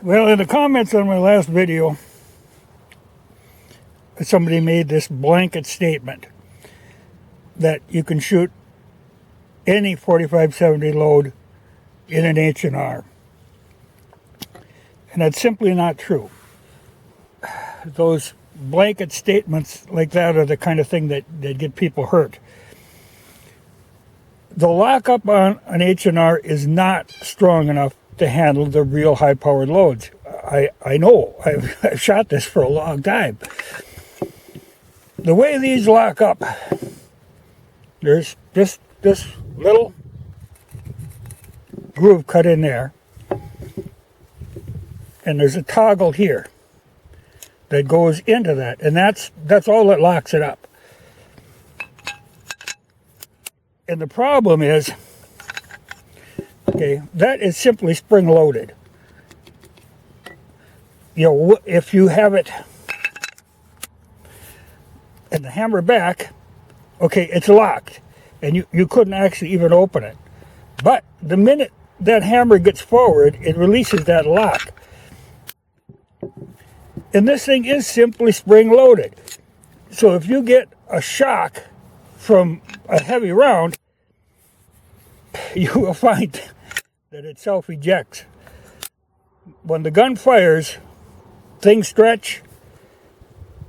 Well, in the comments on my last video, somebody made this blanket statement that you can shoot any 45-70 load in an H&R. And that's simply not true. Those blanket statements like that are the kind of thing that get people hurt. The lockup on an H&R is not strong enough to handle the real high-powered loads. I know. I've shot this for a long time. The way these lock up, there's this little groove cut in there, and there's a toggle here that goes into that, and that's all that locks it up. And the problem is, okay, that is simply spring-loaded. You know, if you have it and the hammer back, okay, it's locked, and you couldn't actually even open it. But the minute that hammer gets forward, it releases that lock. And this thing is simply spring-loaded. So if you get a shock from a heavy round, you will find that it self-ejects. When the gun fires, things stretch.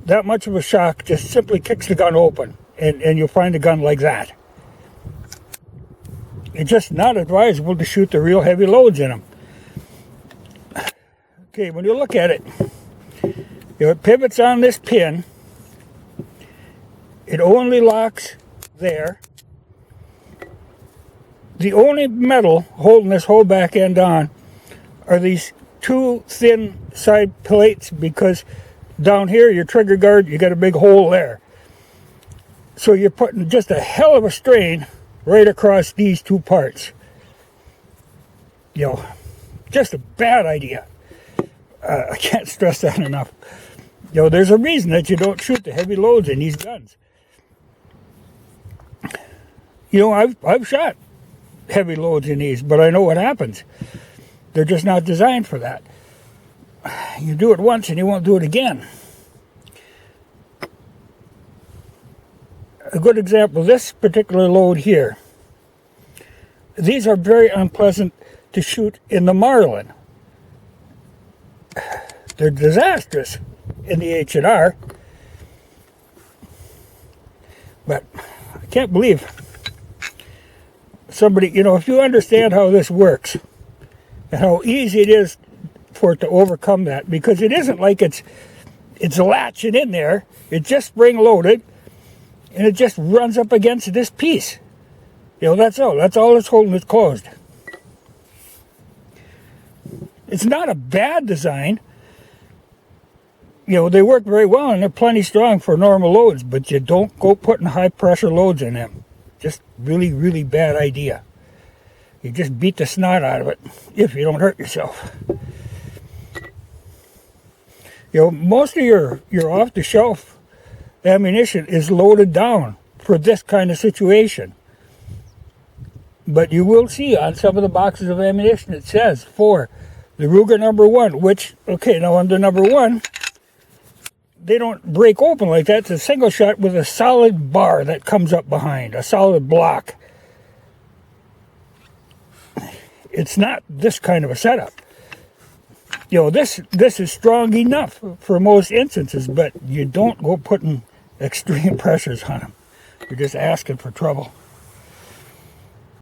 That much of a shock just simply kicks the gun open, and you'll find a gun like that. It's just not advisable to shoot the real heavy loads in them. Okay, when you look at it, it pivots on this pin. It only locks there. The only metal holding this whole back end on are these two thin side plates, because down here, your trigger guard, you got a big hole there. So you're putting just a hell of a strain right across these two parts. You know, just a bad idea. I can't stress that enough. You know, there's a reason that you don't shoot the heavy loads in these guns. You know, I've shot heavy loads in these, but I know what happens. They're just not designed for that. You do it once and you won't do it again. A good example, this particular load here. These are very unpleasant to shoot in the Marlin. They're disastrous in the H&R. But I can't believe somebody, you know, if you understand how this works and how easy it is for it to overcome that, because it isn't like it's latching in there. It's just spring-loaded, and it just runs up against this piece. You know, that's all it's holding it closed. It's not a bad design. You know, they work very well, and they're plenty strong for normal loads, but you don't go putting high-pressure loads in them. Just really, really bad idea. You just beat the snot out of it if you don't hurt yourself. You know, most of your off-the-shelf ammunition is loaded down for this kind of situation. But you will see on some of the boxes of ammunition it says for the Ruger number 1, which, okay, now under number 1, they don't break open like that. It's a single shot with a solid bar that comes up behind, a solid block. It's not this kind of a setup. You know, this is strong enough for most instances, but you don't go putting extreme pressures on them. You're just asking for trouble.